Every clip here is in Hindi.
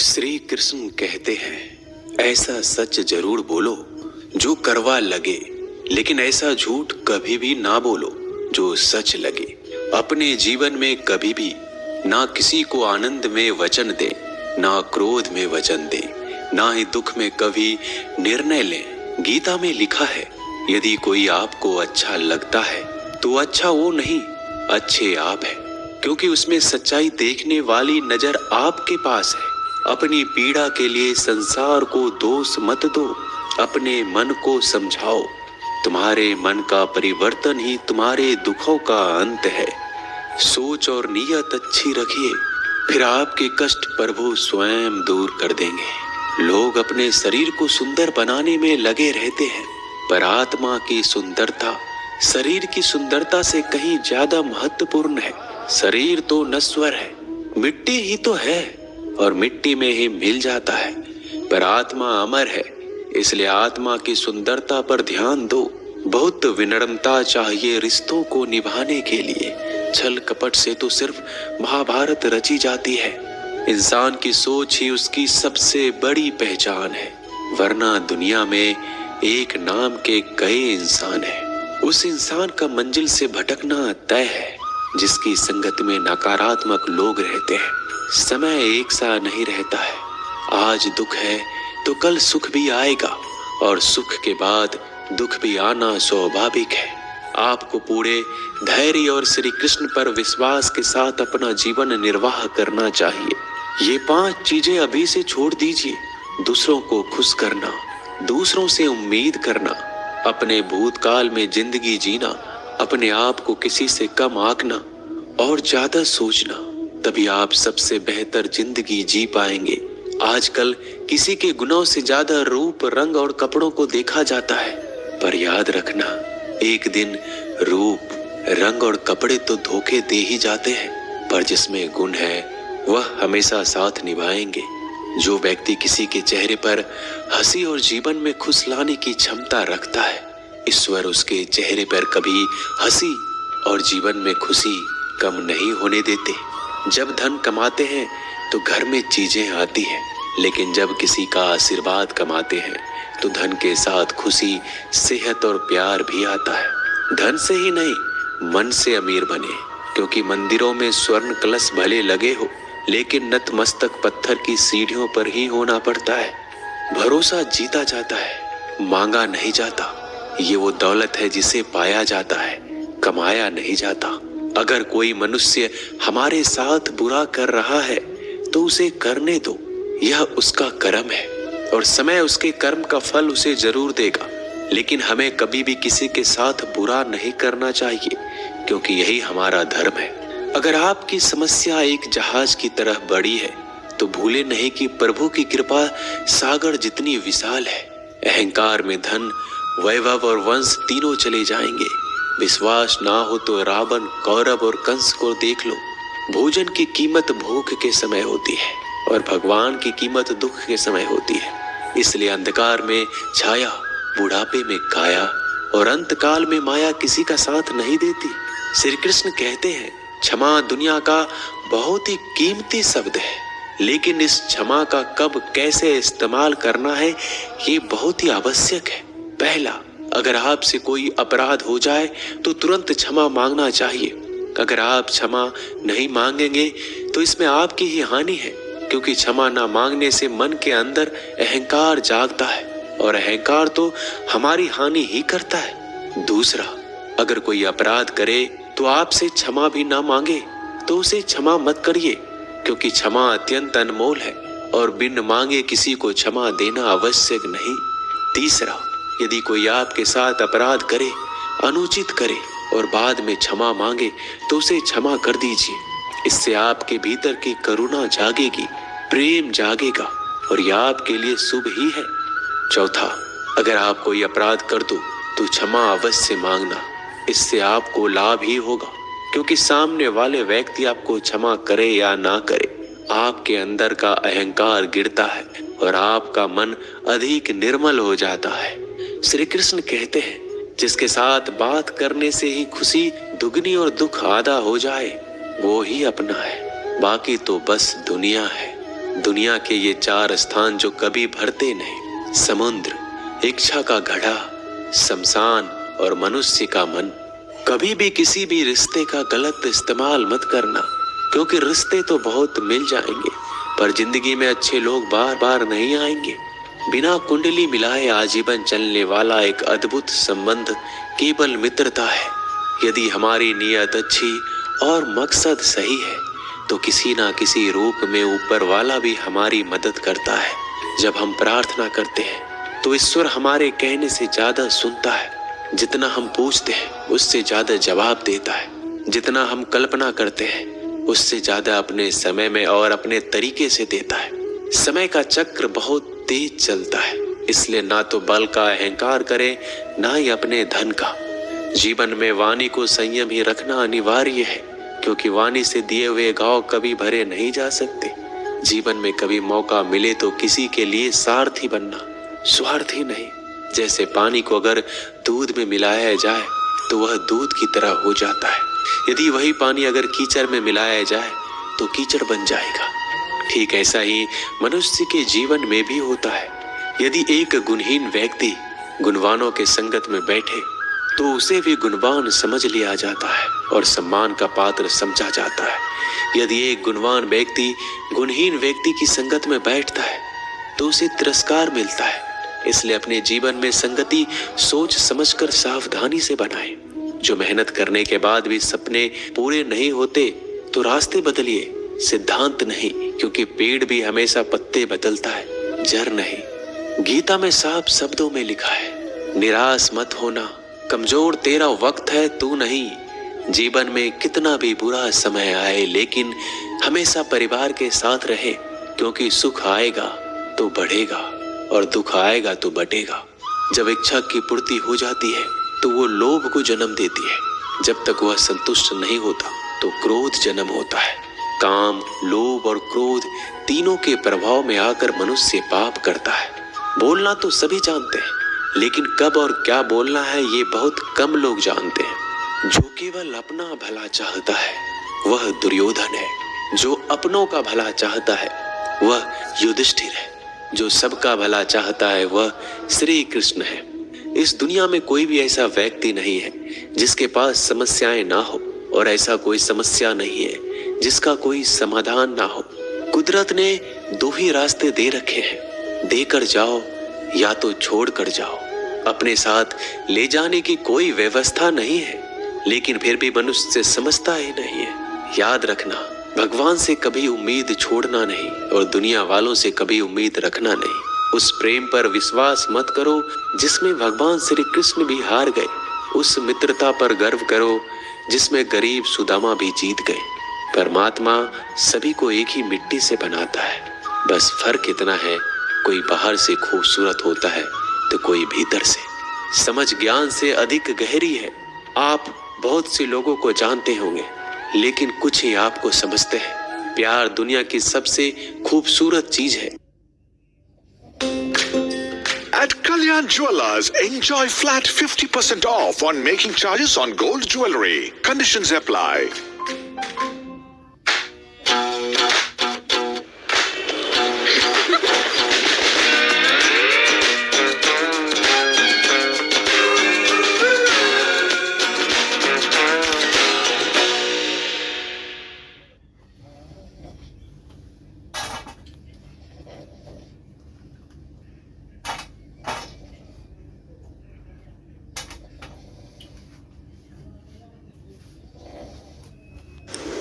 श्री कृष्ण कहते हैं, ऐसा सच जरूर बोलो जो कड़वा लगे, लेकिन ऐसा झूठ कभी भी ना बोलो जो सच लगे। अपने जीवन में कभी भी ना किसी को आनंद में वचन दे, ना क्रोध में वचन दे, ना ही दुख में कभी निर्णय ले। गीता में लिखा है, यदि कोई आपको अच्छा लगता है तो अच्छा वो नहीं, अच्छे आप है, क्योंकि उसमें सच्चाई देखने वाली नजर आपके पास है। अपनी पीड़ा के लिए संसार को दोष मत दो, अपने मन को समझाओ। तुम्हारे मन का परिवर्तन ही तुम्हारे दुखों का अंत है। सोच और नीयत अच्छी रखिए, फिर आपके कष्ट प्रभु स्वयं दूर कर देंगे। लोग अपने शरीर को सुंदर बनाने में लगे रहते हैं, पर आत्मा की सुंदरता शरीर की सुंदरता से कहीं ज्यादा महत्वपूर्ण है। शरीर तो नश्वर है, मिट्टी ही तो है और मिट्टी में ही मिल जाता है, पर आत्मा अमर है, इसलिए आत्मा की सुंदरता पर ध्यान दो। बहुत विनम्रता चाहिए रिश्तों को निभाने के लिए। छल कपट से तो सिर्फ महाभारत रची जाती है। इंसान की सोच ही उसकी सबसे बड़ी पहचान है, वरना दुनिया में एक नाम के कई इंसान हैं। उस इंसान का मंजिल से भटकना तय है जिसकी संगत में नकारात्मक लोग रहते हैं। समय एक सा नहीं रहता है, आज दुख है तो कल सुख भी आएगा, और सुख के बाद दुख भी आना स्वाभाविक है। आपको पूरे धैर्य और श्री कृष्ण पर विश्वास के साथ अपना जीवन निर्वाह करना चाहिए। ये 5 चीजें अभी से छोड़ दीजिए। दूसरों को खुश करना, दूसरों से उम्मीद करना, अपने भूतकाल में जिंदगी जीना, अपने आप को किसी से कम आंकना और ज्यादा सोचना, तभी आप सबसे बेहतर जिंदगी जी पाएंगे। आजकल किसी के गुनाहों से ज्यादा रूप, रंग और कपड़ों को देखा जाता है, पर याद रखना, एक दिन रूप, रंग और कपड़े तो धोखे दे ही जाते हैं, पर जिसमें गुण है वह हमेशा साथ निभाएंगे। जो व्यक्ति किसी के चेहरे पर हंसी और जीवन में खुश लाने की क्षमता रखता है, ईश्वर उसके चेहरे पर कभी हंसी और जीवन में खुशी कम नहीं होने देते। जब धन कमाते हैं तो घर में चीजें आती हैं, लेकिन जब किसी का आशीर्वाद कमाते हैं तो धन के साथ खुशी, सेहत और प्यार भी आता है। धन से ही नहीं, मन से अमीर बने, क्योंकि मंदिरों में स्वर्ण कलश भले लगे हो, लेकिन नतमस्तक पत्थर की सीढ़ियों पर ही होना पड़ता है। भरोसा जीता जाता है, मांगा नहीं जाता। ये वो दौलत है जिसे पाया जाता है, कमाया नहीं जाता। अगर कोई मनुष्य हमारे साथ बुरा कर रहा है तो उसे करने दो, यह उसका कर्म है और समय उसके कर्म का फल उसे जरूर देगा। लेकिन हमें कभी भी किसी के साथ बुरा नहीं करना चाहिए, क्योंकि यही हमारा धर्म है। अगर आपकी समस्या एक जहाज की तरह बड़ी है तो भूले नहीं कि प्रभु की कृपा सागर जितनी विशाल है। अहंकार में धन, वैभव और वंश तीनों चले जाएंगे। विश्वास ना हो तो रावण, कौरव और कंस को देख लो। भोजन की कीमत भूख के समय होती है और भगवान की कीमत दुख के समय होती है। इसलिए अंधकार में छाया, बुढ़ापे में काया और अंतकाल में माया किसी का साथ नहीं देती। श्री कृष्ण कहते हैं, क्षमा दुनिया का बहुत ही कीमती शब्द है, लेकिन इस क्षमा का कब कैसे इस्तेमाल करना है ये बहुत ही आवश्यक है। पहला, अगर आपसे कोई अपराध हो जाए तो तुरंत क्षमा मांगना चाहिए। अगर आप क्षमा नहीं मांगेंगे तो इसमें आपकी ही हानि है, क्योंकि क्षमा ना मांगने से मन के अंदर अहंकार जागता है और अहंकार तो हमारी हानि ही करता है। दूसरा, अगर कोई अपराध करे तो आपसे क्षमा भी ना मांगे तो उसे क्षमा मत करिए, क्योंकि क्षमा अत्यंत अनमोल है और बिन मांगे किसी को क्षमा देना आवश्यक नहीं। तीसरा, यदि कोई आपके साथ अपराध करे, अनुचित करे और बाद में क्षमा मांगे तो उसे क्षमा कर दीजिए। इससे आपके भीतर की करुणा जागेगी, प्रेम जागेगा और यह आपके लिए शुभ ही है। चौथा, अगर आप कोई अपराध कर दो तो क्षमा अवश्य मांगना, इससे आपको लाभ ही होगा, क्योंकि सामने वाले व्यक्ति आपको क्षमा करे या ना करे, आपके अंदर का अहंकार गिरता है और आपका मन अधिक निर्मल हो जाता है। श्री कृष्ण कहते हैं, जिसके साथ बात करने से ही खुशी दुगनी और दुख आधा हो जाए वो ही अपना है, बाकी तो बस दुनिया है। दुनिया के ये 4 स्थान जो कभी भरते नहीं, समुद्र, इच्छा का घड़ा, शमशान और मनुष्य का मन। कभी भी किसी भी रिश्ते का गलत इस्तेमाल मत करना, क्योंकि रिश्ते तो बहुत मिल जाएंगे पर जिंदगी में अच्छे लोग बार बार नहीं आएंगे। बिना कुंडली मिलाए आजीवन चलने वाला एक अद्भुत संबंध केवल मित्रता है। यदि हमारी नीयत अच्छी और मकसद सही है तो किसी ना किसी रूप में ऊपर वाला भी हमारी मदद करता है। जब हम प्रार्थना करते हैं तो ईश्वर हमारे कहने से ज्यादा सुनता है। जितना हम पूछते हैं उससे ज्यादा जवाब देता है। जितना हम कल्पना करते हैं उससे ज्यादा अपने समय में और अपने तरीके से देता है। समय का चक्र बहुत तेज चलता है, इसलिए ना तो बल का अहंकार करें ना ही अपने धन का। जीवन में वाणी को संयम ही रखना अनिवार्य है, क्योंकि वाणी से दिए हुए घाव कभी भरे नहीं जा सकते। जीवन में कभी मौका मिले तो किसी के लिए सारथी बनना, स्वार्थी नहीं। जैसे पानी को अगर दूध में मिलाया जाए तो वह दूध की तरह हो जाता है, यदि वही पानी अगर कीचड़ में मिलाया जाए तो कीचड़ बन जाएगा। ठीक ऐसा ही मनुष्य के जीवन में भी होता है। यदि एक गुणहीन व्यक्ति गुणवानों के संगत में बैठे तो उसे भी गुणवान समझ लिया जाता है और सम्मान का पात्र समझा जाता है। यदि एक गुणवान व्यक्ति गुणहीन व्यक्ति की संगत में बैठता है तो उसे तिरस्कार मिलता है। इसलिए अपने जीवन में संगति सोच समझकर सावधानी से बनाएं। जो मेहनत करने के बाद भी सपने पूरे नहीं होते तो रास्ते बदलिए, सिद्धांत नहीं, क्योंकि पेड़ भी हमेशा पत्ते बदलता है, जड़ नहीं। गीता में साफ शब्दों में लिखा है, निराश मत होना, कमजोर तेरा वक्त है तू नहीं। जीवन में कितना भी बुरा समय आए लेकिन हमेशा परिवार के साथ रहे, क्योंकि सुख आएगा तो बढ़ेगा और दुख आएगा तो बटेगा। जब इच्छा की पूर्ति हो जाती है तो वो लोभ को जन्म देती है। जब तक वह संतुष्ट नहीं होता तो क्रोध जन्म होता है। काम, लोभ और क्रोध तीनों के प्रभाव में आकर मनुष्य पाप करता है। बोलना तो सभी जानते हैं, लेकिन कब और क्या बोलना है ये बहुत कम लोग जानते हैं। जो केवल अपना भला चाहता है वह दुर्योधन है, जो अपनों का भला चाहता है वह युधिष्ठिर है, जो सबका भला चाहता है वह श्री कृष्ण है। इस दुनिया में कोई भी ऐसा व्यक्ति नहीं है जिसके पास समस्याएं ना हो, और ऐसा कोई समस्या नहीं है जिसका कोई समाधान ना हो। कुदरत ने 2 ही रास्ते दे रखे हैं, देकर जाओ या तो छोड़ कर जाओ। अपने साथ ले जाने की कोई व्यवस्था नहीं है, लेकिन फिर भी मनुष्य समझता ही नहीं है। याद रखना, भगवान से कभी उम्मीद छोड़ना नहीं और दुनिया वालों से कभी उम्मीद रखना नहीं। उस प्रेम पर विश्वास मत करो जिसमें भगवान श्री कृष्ण भी हार गए। उस मित्रता पर गर्व करो जिसमें गरीब सुदामा भी जीत गए। परमात्मा सभी को एक ही मिट्टी से बनाता है, बस फर्क इतना है, कोई बाहर से खूबसूरत होता है तो कोई भीतर से। समझ ज्ञान से अधिक गहरी है। आप बहुत से लोगों को जानते होंगे, लेकिन कुछ ही आपको समझते हैं। प्यार दुनिया की सबसे खूबसूरत चीज है। At Kalyan Jewelers, enjoy flat 50% off on making charges on gold jewelry. Conditions apply.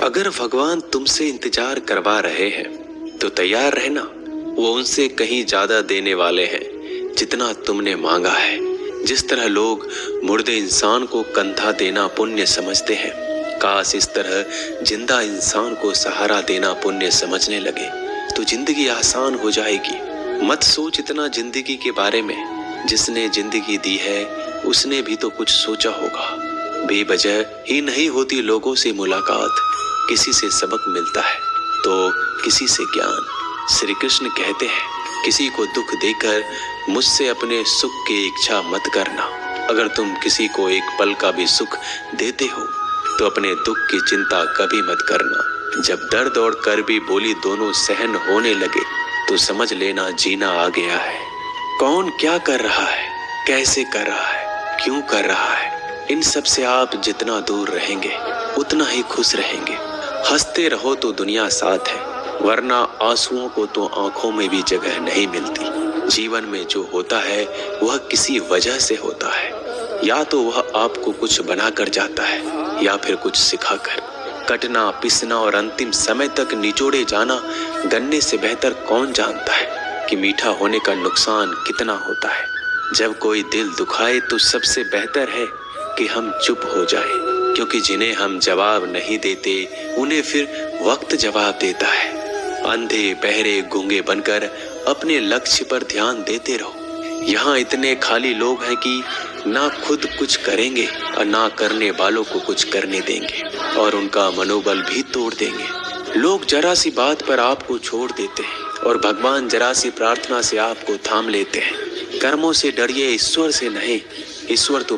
अगर भगवान तुमसे इंतजार करवा रहे हैं तो तैयार रहना। वो उनसे कहीं ज्यादा देने वाले हैं जितना तुमने मांगा है। जिस तरह लोग मुर्दे इंसान को कंधा देना पुण्य समझते हैं, काश इस तरह जिंदा इंसान को सहारा देना पुण्य समझने लगे तो जिंदगी आसान हो जाएगी। मत सोच इतना जिंदगी के बारे में। जिसने जिंदगी दी है उसने भी तो कुछ सोचा होगा। बेवजह ही नहीं होती लोगों से मुलाकात, किसी से सबक मिलता है तो किसी से ज्ञान। श्री कृष्ण कहते हैं, किसी को दुख देकर मुझसे अपने सुख की इच्छा मत करना। अगर तुम किसी को एक पल का भी सुख देते हो तो अपने दुख की चिंता कभी मत करना। जब दर्द और कड़वी बोली दोनों सहन होने लगे तो समझ लेना जीना आ गया है। कौन क्या कर रहा है, कैसे कर रहा है, क्यों कर रहा है, इन सब से आप जितना दूर रहेंगे उतना ही खुश रहेंगे। हंसते रहो तो दुनिया साथ है, वरना आंसुओं को तो आंखों में भी जगह नहीं मिलती। जीवन में जो होता है वह किसी वजह से होता है, या तो वह आपको कुछ बनाकर जाता है या फिर कुछ सिखाकर। कटना, पिसना और अंतिम समय तक निचोड़े जाना गन्ने से बेहतर कौन जानता है कि मीठा होने का नुकसान कितना होता है। जब कोई दिल दुखाए तो सबसे बेहतर है कि हम चुप हो जाएं, क्योंकि जिन्हें हम जवाब नहीं देते उन्हें फिर वक्त जवाब देता है। अंधे बहरे गूंगे बनकर अपने लक्ष्य पर ध्यान देते रहो। यहाँ इतने खाली लोग हैं कि ना खुद कुछ करेंगे और ना करने वालों को कुछ करने देंगे, और उनका मनोबल भी तोड़ देंगे। लोग जरा सी बात पर आपको छोड़ देते हैं और भगवान जरा सी प्रार्थना से आपको थाम लेते हैं। कर्मों से डरिए, ईश्वर से नहीं। ईश्वर तो